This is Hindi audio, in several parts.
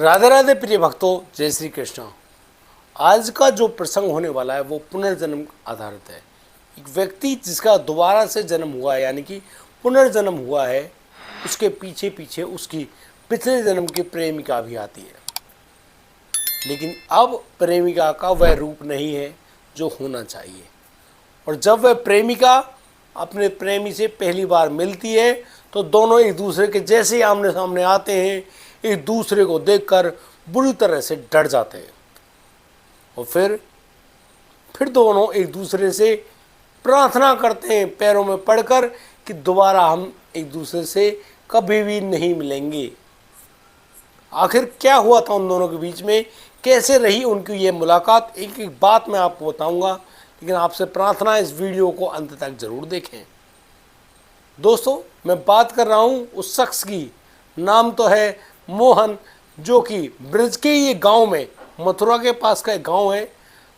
राधे राधे प्रिय भक्तों, जय श्री कृष्ण। आज का जो प्रसंग होने वाला है वो पुनर्जन्म आधारित है। एक व्यक्ति जिसका दोबारा से जन्म हुआ है, यानी कि पुनर्जन्म हुआ है, उसके पीछे पीछे उसकी पिछले जन्म की प्रेमिका भी आती है। लेकिन अब प्रेमिका का वह रूप नहीं है जो होना चाहिए। और जब वह प्रेमिका अपने प्रेमी से पहली बार मिलती है तो दोनों एक दूसरे के जैसे ही आमने सामने आते हैं, एक दूसरे को देखकर बुरी तरह से डर जाते हैं। और फिर दोनों एक दूसरे से प्रार्थना करते हैं पैरों में पड़कर कि दोबारा हम एक दूसरे से कभी भी नहीं मिलेंगे। आखिर क्या हुआ था उन दोनों के बीच में, कैसे रही उनकी ये मुलाकात, एक एक बात मैं आपको बताऊंगा। लेकिन आपसे प्रार्थना, इस वीडियो को अंत तक जरूर देखें। दोस्तों, मैं बात कर रहा हूं उस शख्स की, नाम तो है मोहन, जो कि ब्रज के ये गांव में, मथुरा के पास का एक गांव है,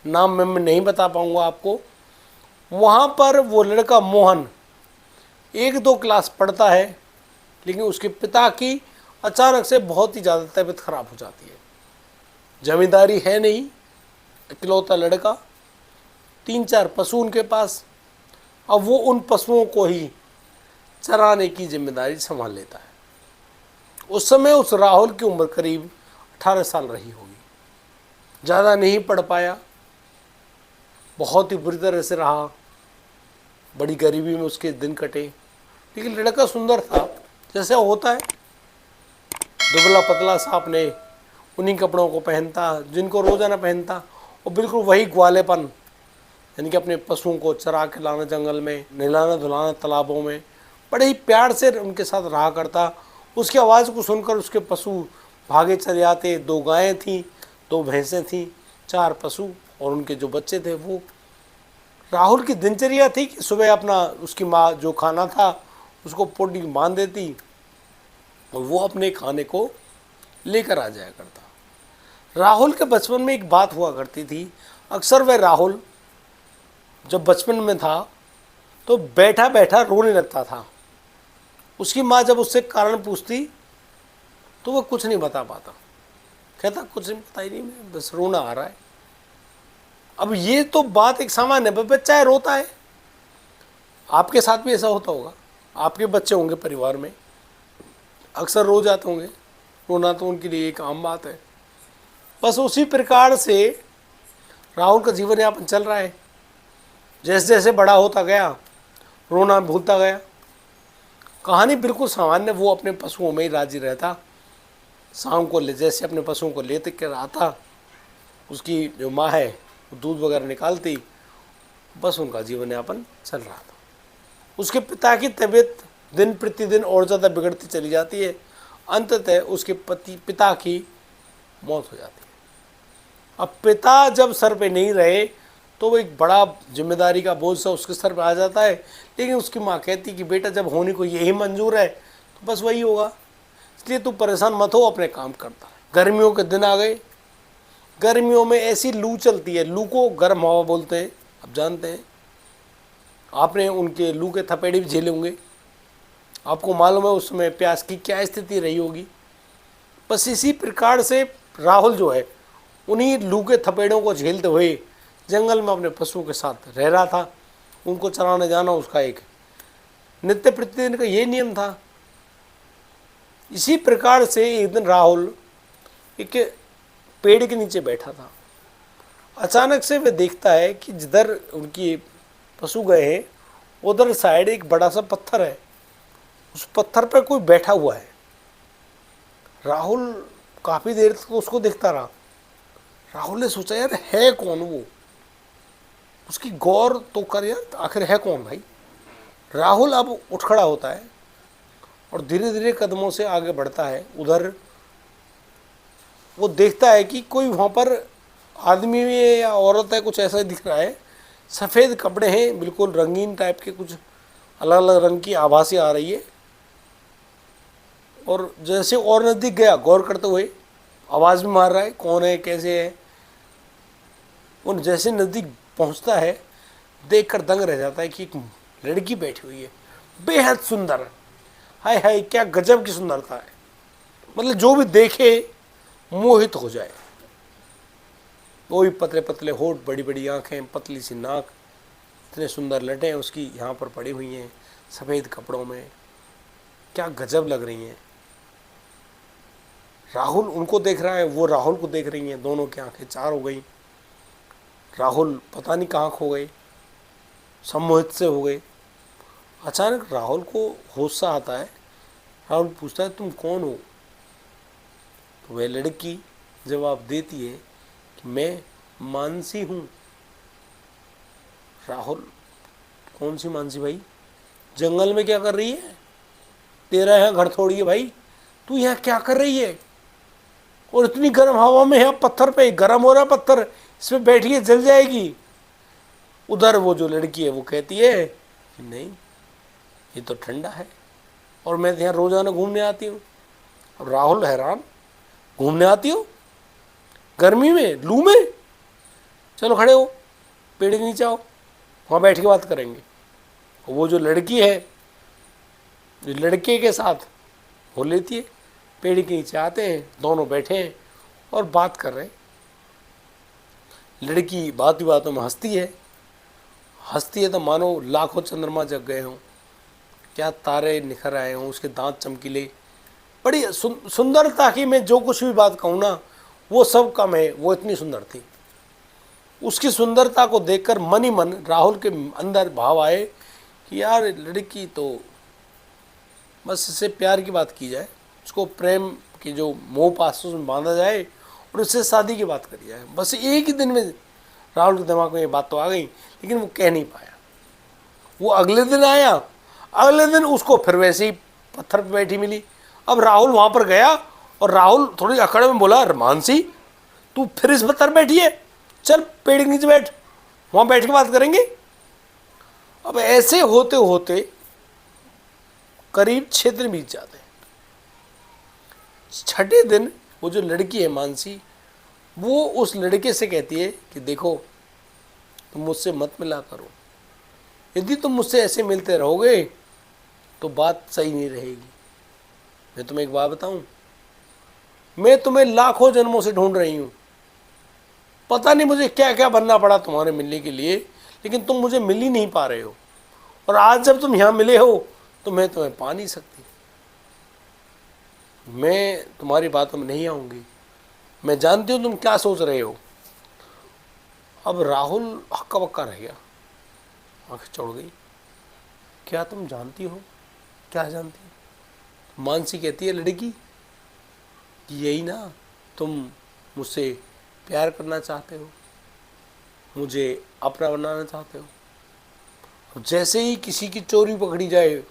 नाम मैं नहीं बता पाऊंगा आपको। वहां पर वो लड़का मोहन 1-2 क्लास पढ़ता है, लेकिन उसके पिता की अचानक से बहुत ही ज़्यादा तबीयत खराब हो जाती है। जमींदारी है नहीं, इकलौता लड़का, 3-4 पशु उनके पास। अब वो उन पशुओं को ही चराने की जिम्मेदारी संभाल लेता है। उस समय उस राहुल की उम्र करीब 18 साल रही होगी। ज़्यादा नहीं पढ़ पाया, बहुत ही बुरी तरह से रहा, बड़ी गरीबी में उसके दिन कटे। लेकिन लड़का सुंदर था, जैसे होता है, दुबला पतला सा, अपने उन्हीं कपड़ों को पहनता जिनको रोज़ाना पहनता, और बिल्कुल वही ग्वालेपन, यानी कि अपने पशुओं को चरा के लाना जंगल में, नहलाना धुलाना तालाबों में, बड़े ही प्यार से उनके साथ रहा करता। उसकी आवाज़ को सुनकर उसके पशु भागे चले आते। 2 गायें थीं, 2 भैंसें थीं, 4 पशु और उनके जो बच्चे थे वो। राहुल की दिनचर्या थी कि सुबह अपना, उसकी माँ जो खाना था उसको पोटी बांध देती और वो अपने खाने को लेकर आ जाया करता। राहुल के बचपन में एक बात हुआ करती थी। अक्सर वह राहुल जब बचपन में था तो बैठा बैठा रोने लगता था। उसकी माँ जब उससे कारण पूछती तो वह कुछ नहीं बता पाता, कहता कुछ नहीं, पता ही नहीं, मैं बस रोना आ रहा है। अब ये तो बात एक सामान्य है, बच्चा है रोता है। आपके साथ भी ऐसा होता होगा, आपके बच्चे होंगे परिवार में, अक्सर रो जाते होंगे। रोना तो उनके लिए एक आम बात है। बस उसी प्रकार से राहुल का जीवन यापन चल रहा है। जैसे जैसे बड़ा होता गया, रोना भूलता गया। कहानी बिल्कुल सामान्य, वो अपने पशुओं में ही राजी रहता। शाम को जैसे अपने पशुओं को लेते कर आता, उसकी जो माँ है वो दूध वगैरह निकालती, बस उनका जीवन यापन चल रहा था। उसके पिता की तबीयत दिन प्रतिदिन और ज़्यादा बिगड़ती चली जाती है। अंततः उसके पिता की मौत हो जाती है। अब पिता जब सर पे नहीं रहे तो वो एक बड़ा जिम्मेदारी का बोझ सा उसके सर पे आ जाता है। लेकिन उसकी माँ कहती कि बेटा, जब होने को यही मंजूर है तो बस वही होगा, इसलिए तू परेशान मत हो, अपने काम करता है। गर्मियों के दिन आ गए। गर्मियों में ऐसी लू चलती है, लू को गर्म हवा बोलते हैं, आप जानते हैं। आपने उनके लू के थपेड़े भी झेले होंगे, आपको मालूम है उस समय प्यास की क्या स्थिति रही होगी। बस इसी प्रकार से राहुल जो है, उन्हीं लू के थपेड़ों को झेलते हुए जंगल में अपने पशुओं के साथ रह रहा था। उनको चराने जाना उसका एक नित्य प्रतिदिन का ये नियम था। इसी प्रकार से एक दिन राहुल एक पेड़ के नीचे बैठा था। अचानक से वह देखता है कि जिधर उनकी पशु गए हैं उधर साइड एक बड़ा सा पत्थर है। उस पत्थर पर कोई बैठा हुआ है। राहुल काफ़ी देर तक उसको देखता रहा। राहुल ने सोचा, यार है कौन वो, उसकी गौर तो कर यार, आखिर है कौन भाई। राहुल अब उठ खड़ा होता है और धीरे धीरे कदमों से आगे बढ़ता है। उधर वो देखता है कि कोई वहाँ पर आदमी है या औरत है, कुछ ऐसा दिख रहा है। सफ़ेद कपड़े हैं, बिल्कुल रंगीन टाइप के, कुछ अलग अलग रंग की आभासी आ रही है। और जैसे और नज़दीक गया, गौर करते हुए आवाज़ भी मार रहा है, कौन है, कैसे है। और जैसे नज़दीक पहुंचता है, देखकर दंग रह जाता है कि एक लड़की बैठी हुई है, बेहद सुंदर। हाय हाय, क्या गजब की सुंदरता है। मतलब जो भी देखे मोहित हो जाए। वो भी पतले पतले होठ, बड़ी बड़ी आंखें, पतली सी नाक, इतने सुंदर लटें उसकी यहाँ पर पड़ी हुई हैं सफ़ेद कपड़ों में, क्या गजब लग रही हैं। राहुल उनको देख रहा है, वो राहुल को देख रही हैं, दोनों की आंखें चार हो गई। राहुल पता नहीं कहाँ खो गए, सम्मोहित से हो गए। अचानक राहुल को होश सा आता है। राहुल पूछता है तुम कौन हो? तो वह लड़की जवाब देती है कि मैं मानसी हूँ। राहुल, कौन सी मानसी भाई? जंगल में क्या कर रही है? तेरा यहाँ घर थोड़ी है भाई, तू यहाँ क्या कर रही है? और इतनी गर्म हवा में यहाँ पत्थर पे गर्म हो रहा है पत्थर, इसमें बैठिए जल जाएगी। उधर वो जो लड़की है वो कहती है कि नहीं, ये तो ठंडा है और मैं यहाँ रोजाना घूमने आती हूँ। अब राहुल हैरान, घूमने आती हो गर्मी में, लू में? चलो खड़े हो, पेड़ के नीचे आओ, वहाँ बैठ के बात करेंगे। वो जो लड़की है जो लड़के के साथ हो लेती है, पेड़ के नीचे आते हैं, दोनों बैठे हैं और बात कर रहे हैं। लड़की बात बातों में हंसती है तो मानो लाखों चंद्रमा जग गए हों, क्या तारे निखर आए हों, उसके दांत चमकीले, बड़ी सुंदरता की। मैं जो कुछ भी बात कहूँ ना वो सब कम है, वो इतनी सुंदर थी। उसकी सुंदरता को देखकर मन ही मन राहुल के अंदर भाव आए कि यार लड़की तो बस इससे प्यार की बात की जाए, उसको प्रेम की जो मोह पासों में बांधा जाए और उससे शादी की बात करी जाए। बस एक ही दिन में राहुल के दिमाग में ये बात तो आ गई, लेकिन वो कह नहीं पाया। वो अगले दिन आया, अगले दिन उसको फिर वैसे ही पत्थर पर बैठी मिली। अब राहुल वहाँ पर गया और राहुल थोड़ी अकड़ में बोला, मानसी तू फिर इस पत्थर बैठी है, चल पेड़ के नीचे बैठ, वहाँ बैठ के बात करेंगे। अब ऐसे होते होते करीब 6 दिन बीत जाते हैं। छठे दिन वो जो लड़की है मानसी, वो उस लड़के से कहती है कि देखो तुम मुझसे मत मिला करो, यदि तुम मुझसे ऐसे मिलते रहोगे तो बात सही नहीं रहेगी। मैं तुम्हें एक बात बताऊं, मैं तुम्हें लाखों जन्मों से ढूंढ रही हूं, पता नहीं मुझे क्या क्या बनना पड़ा तुम्हारे मिलने के लिए, लेकिन तुम मुझे मिल ही नहीं पा रहे हो। और आज जब तुम यहाँ मिले हो तो मैं तुम्हें पा नहीं सकती। मैं तुम्हारी बातों में नहीं आऊँगी, मैं जानती हूँ तुम क्या सोच रहे हो। अब राहुल हक्का बक्का रह गया, आँखें चौड़ गई। क्या तुम जानती हो? क्या जानती हो? मानसी कहती है लड़की कि यही ना, तुम मुझसे प्यार करना चाहते हो, मुझे अपना बनाना चाहते हो। जैसे ही किसी की चोरी पकड़ी जाए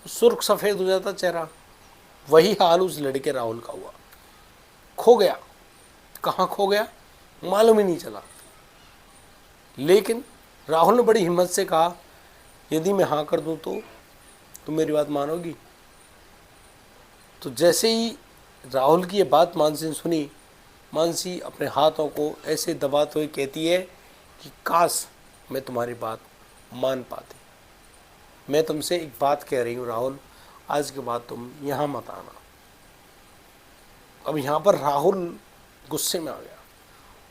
सुर्ख सफ़ेद हो जाता चेहरा, वही हाल उस लड़के राहुल का हुआ। खो गया, कहाँ खो गया मालूम ही नहीं चला। लेकिन राहुल ने बड़ी हिम्मत से कहा, यदि मैं हाँ कर दूँ तो तुम मेरी बात मानोगी? तो जैसे ही राहुल की ये बात मानसी ने सुनी, मानसी अपने हाथों को ऐसे दबाते हुए कहती है कि काश मैं तुम्हारी बात मान पाती। मैं तुमसे एक बात कह रही हूँ राहुल, आज के बाद तुम यहाँ मत आना। अब यहाँ पर राहुल गुस्से में आ गया।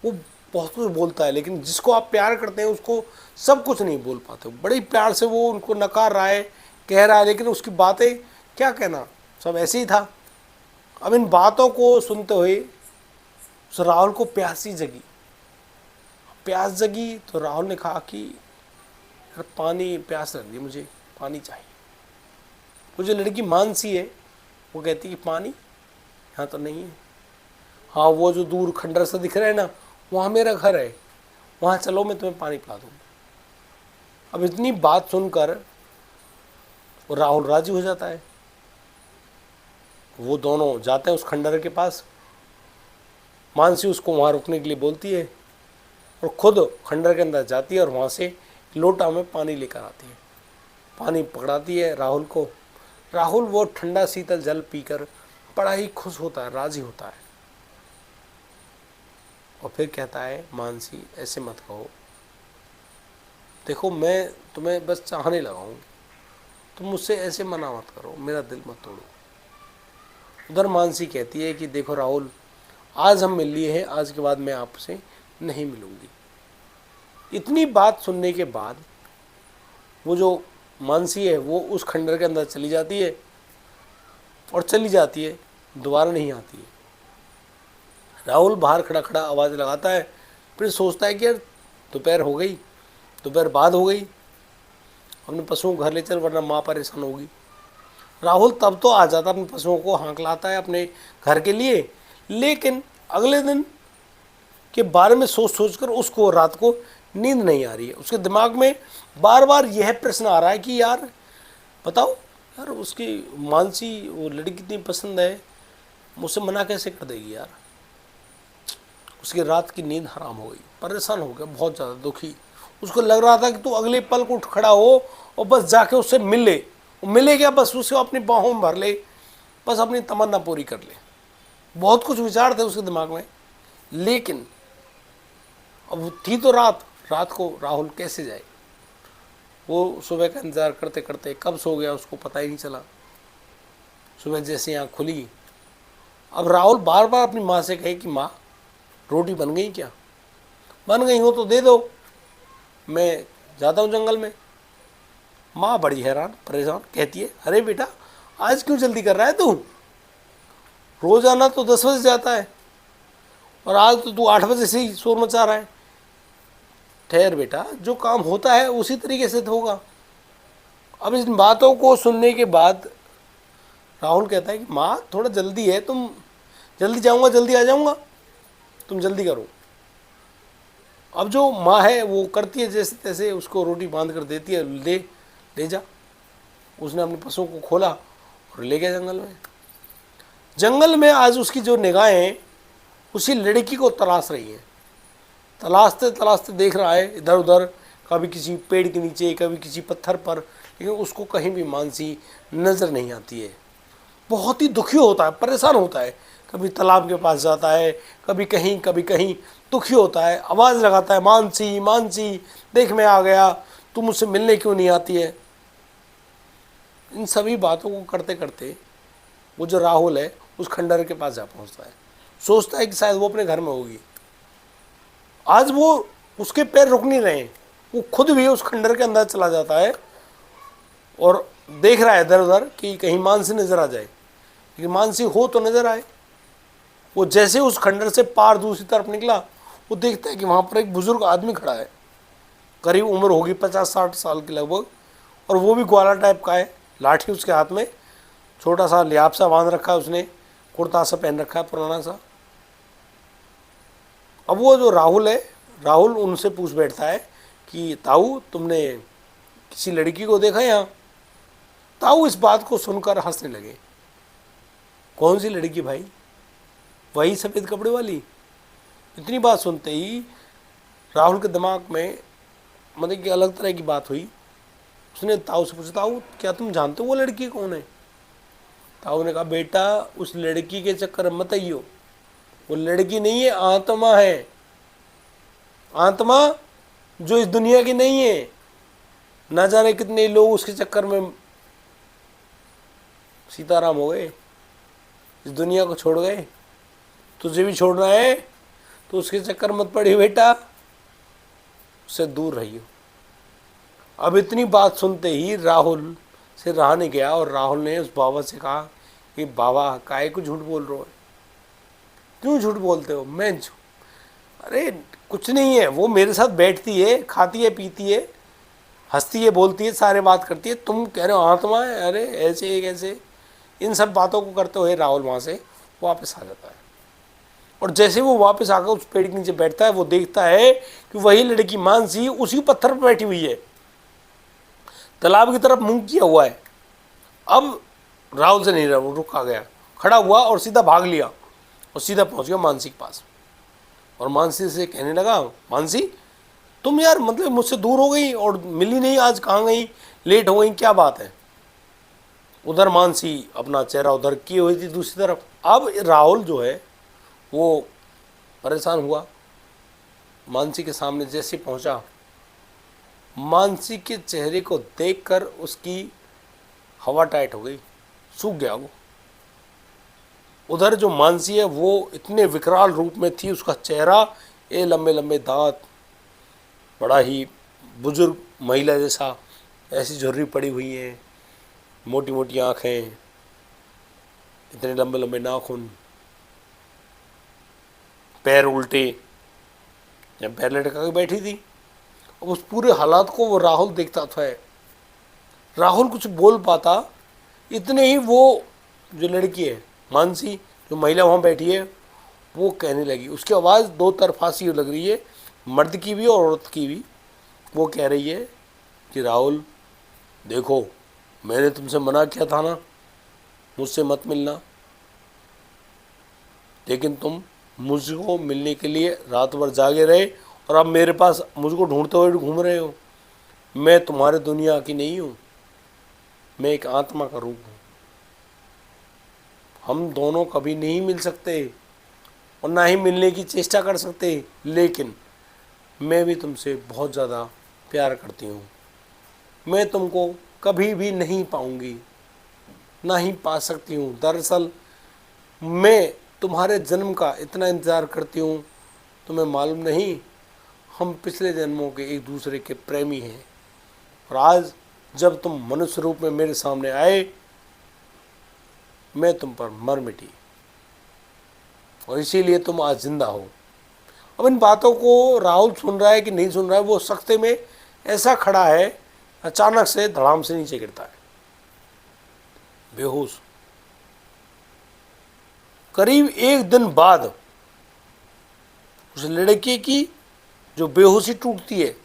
वो बहुत कुछ बोलता है, लेकिन जिसको आप प्यार करते हैं उसको सब कुछ नहीं बोल पाते। बड़े प्यार से वो उनको नकार रहा है, कह रहा है, लेकिन उसकी बातें क्या कहना, सब ऐसे ही था। अब इन बातों को सुनते हुए उस राहुल को प्यासी जगी। प्यास जगी तो राहुल ने कहा कि पानी, प्यास लग रही, मुझे पानी चाहिए। वो जो लड़की मानसी है वो कहती कि पानी यहाँ तो नहीं है। हाँ, वो जो दूर खंडर सा दिख रहा है ना, वहाँ मेरा घर है, वहाँ चलो मैं तुम्हें पानी पिला दूँगा। अब इतनी बात सुनकर वो राहुल राजी हो जाता है। वो दोनों जाते हैं उस खंडर के पास। मानसी उसको वहाँ रुकने के लिए बोलती है और खुद खंडर के अंदर जाती है और वहाँ से लोटा में पानी लेकर आती है। पानी पकड़ाती है राहुल को। राहुल वो ठंडा शीतल जल पीकर बड़ा ही खुश होता है, राजी होता है। और फिर कहता है, मानसी ऐसे मत कहो, देखो मैं तुम्हें बस चाहने लगा हूँ, तुम मुझसे ऐसे मना मत करो, मेरा दिल मत तोड़ो। उधर मानसी कहती है कि देखो राहुल, आज हम मिल लिए हैं, आज के बाद मैं आपसे नहीं मिलूंगी। इतनी बात सुनने के बाद वो जो मानसी है वो उस खंडर के अंदर चली जाती है और चली जाती है, दोबारा नहीं आती है। राहुल बाहर खड़ा खड़ा आवाज़ लगाता है, फिर सोचता है कि यार दोपहर हो गई, दोपहर बाद हो गई, अपने पशुओं को घर ले चल वरना माँ परेशान होगी। राहुल तब तो आ जाता, अपने पशुओं को हाँक लाता है अपने घर के लिए, लेकिन अगले दिन के बारे में सोच सोच कर उसको रात को नींद नहीं आ रही है। उसके दिमाग में बार बार यह प्रश्न आ रहा है कि यार बताओ, यार उसकी मानसी वो लड़की कितनी पसंद है, मुझसे मना कैसे कर देगी यार। उसकी रात की नींद हराम हो गई, परेशान हो गया, बहुत ज़्यादा दुखी। उसको लग रहा था कि तू अगले पल को उठ खड़ा हो और बस जाके उससे मिल ले, मिले क्या, बस उसे अपनी बाहों में भर ले, बस अपनी तमन्ना पूरी कर ले। बहुत कुछ विचार थे उसके दिमाग में, लेकिन अब थी तो रात, रात को राहुल कैसे जाए। वो सुबह का इंतज़ार करते करते कब सो गया उसको पता ही नहीं चला। सुबह जैसे आँख खुली, अब राहुल बार बार अपनी माँ से कहे कि माँ रोटी बन गई क्या, बन गई हो तो दे दो, मैं जाता हूँ जंगल में। माँ बड़ी हैरान परेशान, कहती है अरे बेटा आज क्यों जल्दी कर रहा है तू, रोजाना तो 10 बजे जाता है और आज तो तू 8 बजे से ही शोर मचा रहा है। ठहर बेटा, जो काम होता है उसी तरीके से तो होगा। अब इन बातों को सुनने के बाद राहुल कहता है कि माँ थोड़ा जल्दी है, तुम जल्दी जाऊँगा जल्दी आ जाऊँगा, तुम जल्दी करो। अब जो माँ है वो करती है जैसे तैसे, उसको रोटी बांध कर देती है, ले ले जा। उसने अपने पशुओं को खोला और ले गया जंगल में। जंगल में आज उसकी जो निगाहें उसी लड़की को तलाश रही हैं, तलाशते तलाशते देख रहा है इधर उधर, कभी किसी पेड़ के नीचे, कभी किसी पत्थर पर, लेकिन उसको कहीं भी मानसी नज़र नहीं आती है। बहुत ही दुखी होता है, परेशान होता है, कभी तालाब के पास जाता है, कभी कहीं दुखी होता है, आवाज़ लगाता है मानसी मानसी देख मैं आ गया, तू मुझसे मिलने क्यों नहीं आती है। इन सभी बातों को करते करते वो जो राहुल है उस खंडर के पास जा पहुंचता है, सोचता है कि शायद वो अपने घर में होगी। आज वो उसके पैर रुक नहीं रहे, वो खुद भी उस खंडर के अंदर चला जाता है और देख रहा है इधर उधर कि कहीं मानसी नजर आ जाए, लेकिन मानसी हो तो नजर आए। वो जैसे उस खंडर से पार दूसरी तरफ निकला, वो देखता है कि वहाँ पर एक बुजुर्ग आदमी खड़ा है, करीब उम्र होगी 50-60 साल की लगभग, और वो भी ग्वाला टाइप का है, लाठी उसके हाथ में, छोटा सा लियाब सा बांध रखा है उसने, कुर्ता सा पहन रखा है पुराना सा। अब वो जो राहुल है, राहुल उनसे पूछ बैठता है कि ताऊ तुमने किसी लड़की को देखा यहाँ। ताऊ इस बात को सुनकर हंसने लगे। कौन सी लड़की भाई, वही सफ़ेद कपड़े वाली। इतनी बात सुनते ही राहुल के दिमाग में मतलब कि अलग तरह की बात हुई। उसने ताऊ से पूछा ताऊ क्या तुम जानते हो वो लड़की कौन है। ताऊ ने कहा बेटा उस लड़की के चक्कर मत आइयो, वो लड़की नहीं है, आत्मा है, आत्मा जो इस दुनिया की नहीं है। ना जाने कितने लोग उसके चक्कर में सीताराम हो गए, इस दुनिया को छोड़ गए। तुझे भी छोड़ना है तो उसके चक्कर मत पड़ियो बेटा, उससे दूर रहियो। अब इतनी बात सुनते ही राहुल से रहा नहीं गया और राहुल ने उस बाबा से कहा कि बाबा काहे को झूठ बोल रहे हो, क्यों झूठ बोलते हो। मैं अरे कुछ नहीं है, वो मेरे साथ बैठती है, खाती है, पीती है, हंसती है, बोलती है, सारे बात करती है, तुम कह रहे हो आत्मा है। अरे ऐसे कैसे। इन सब बातों को करते हुए राहुल वहाँ से वापस आ जाता है और जैसे वो वापस आकर उस पेड़ के नीचे बैठता है, वो देखता है कि वही लड़की मानसी उसी पत्थर पर बैठी हुई है, तालाब की तरफ मुंह किया हुआ है। अब राहुल से नहीं रहा, वो रुक आ गया, खड़ा हुआ और सीधा भाग लिया और सीधा पहुंच गया मानसी के पास और मानसी से कहने लगा मानसी तुम यार मतलब मुझसे दूर हो गई और मिली नहीं, आज कहाँ गई, लेट हो गई, क्या बात है। उधर मानसी अपना चेहरा उधर किए हुई थी दूसरी तरफ। अब राहुल जो है वो परेशान हुआ, मानसी के सामने जैसे पहुंचा, मानसी के चेहरे को देखकर उसकी हवा टाइट हो गई, सूख गया वो। उधर जो मानसी है वो इतने विकराल रूप में थी, उसका चेहरा, ये लंबे लंबे दांत, बड़ा ही बुजुर्ग महिला जैसा, ऐसी झुर्री पड़ी हुई है, मोटी मोटी आँखें, इतने लंबे लंबे नाखून, पैर उल्टे, जब पैर लटका के बैठी थी। अब उस पूरे हालात को वो राहुल देखता था। राहुल कुछ बोल पाता, इतने ही वो जो लड़की है मानसी, जो महिला वहाँ बैठी है, वो कहने लगी। उसकी आवाज़ दो तरफा सी लग रही है, मर्द की भी और औरत की भी। वो कह रही है कि राहुल देखो, मैंने तुमसे मना किया था ना, मुझसे मत मिलना, लेकिन तुम मुझको मिलने के लिए रात भर जागे रहे और अब मेरे पास मुझको ढूंढते हुए घूम रहे हो। मैं तुम्हारे दुनिया की नहीं हूँ, मैं एक आत्मा का रूप हूँ। हम दोनों कभी नहीं मिल सकते और ना ही मिलने की चेष्टा कर सकते, लेकिन मैं भी तुमसे बहुत ज़्यादा प्यार करती हूँ। मैं तुमको कभी भी नहीं पाऊँगी, ना ही पा सकती हूँ। दरअसल मैं तुम्हारे जन्म का इतना इंतज़ार करती हूँ, तुम्हें मालूम नहीं, हम पिछले जन्मों के एक दूसरे के प्रेमी हैं और आज जब तुम मनुष्य रूप में मेरे सामने आए, मैं तुम पर मर मिटी और इसीलिए तुम आज जिंदा हो। अब इन बातों को राहुल सुन रहा है कि नहीं सुन रहा है, वो सख्ते में ऐसा खड़ा है, अचानक से धड़ाम से नीचे गिरता है बेहोश। करीब एक दिन बाद उस लड़के की जो बेहोशी टूटती है,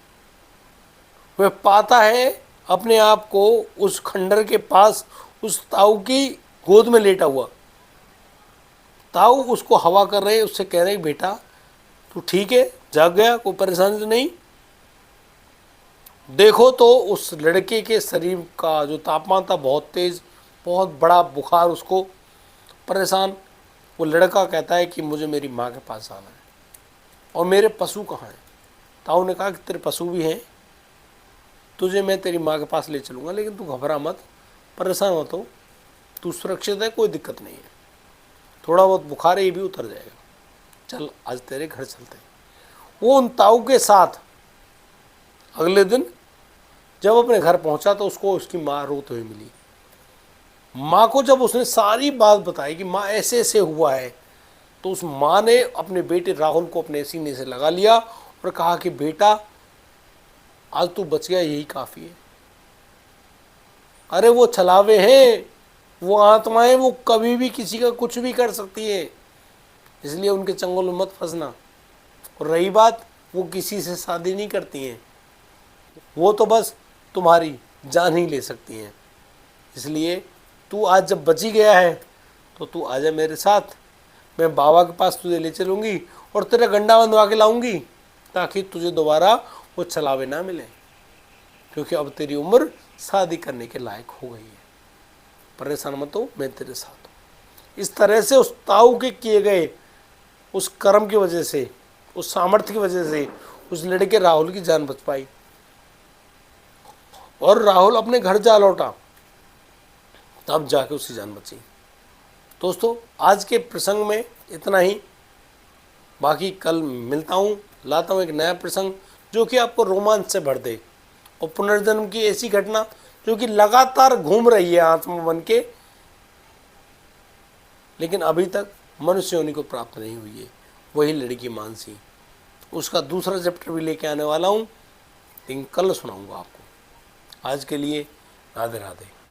वह पाता है अपने आप को उस खंडर के पास उस ताऊ की गोद में लेटा हुआ। ताऊ उसको हवा कर रहे, उससे कह रहे बेटा तू ठीक है, जाग गया, कोई परेशानी तो नहीं। देखो तो उस लड़के के शरीर का जो तापमान था बहुत तेज, बहुत बड़ा बुखार उसको परेशान। वो लड़का कहता है कि मुझे मेरी माँ के पास जाना है और मेरे पशु कहाँ हैं। ताऊ ने कहा कि तेरे पशु भी हैं, तुझे मैं तेरी माँ के पास ले चलूँगा, लेकिन तू घबरा मत, परेशान मत हो, तू सुरक्षित है, कोई दिक्कत नहीं है, थोड़ा बहुत बुखार है ये भी उतर जाएगा, चल आज तेरे घर चलते हैं। वो उन ताऊ के साथ अगले दिन जब अपने घर पहुंचा तो उसको उसकी माँ रोते हुए मिली। माँ को जब उसने सारी बात बताई कि माँ ऐसे ऐसे हुआ है, तो उस माँ ने अपने बेटे राहुल को अपने सीने से लगा लिया और कहा कि बेटा आज तू बच गया, यही काफ़ी है। अरे वो छलावे हैं, वो आत्माएं, वो कभी भी किसी का कुछ भी कर सकती है, इसलिए उनके चंगुल में मत फंसना। और रही बात, वो किसी से शादी नहीं करती हैं, वो तो बस तुम्हारी जान ही ले सकती हैं। इसलिए तू आज जब बची गया है तो तू आजा मेरे साथ, मैं बाबा के पास तुझे ले चलूँगी और तेरा गंडा बंधवा के लाऊंगी, ताकि तुझे दोबारा वो छलावे ना मिले, क्योंकि अब तेरी उम्र शादी करने के लायक हो गई है। परेशान मत हो, मैं तेरे साथ हूँ। इस तरह से उस ताऊ के किए गए उस कर्म की वजह से, उस सामर्थ्य की वजह से उस लड़के राहुल की जान बच पाई और राहुल अपने घर जा लौटा, तब जाके उसकी जान बची। दोस्तों आज के प्रसंग में इतना ही, बाकी कल मिलता हूँ, लाता हूँ एक नया प्रसंग जो कि आपको रोमांच से भर दे और पुनर्जन्म की ऐसी घटना जो कि लगातार घूम रही है आत्मा बन के, लेकिन अभी तक मनुष्य योनि को प्राप्त नहीं हुई है, वही लड़की मानसी। उसका दूसरा चैप्टर भी लेके आने वाला हूँ, लेकिन कल सुनाऊंगा आपको। आज के लिए राधे राधे।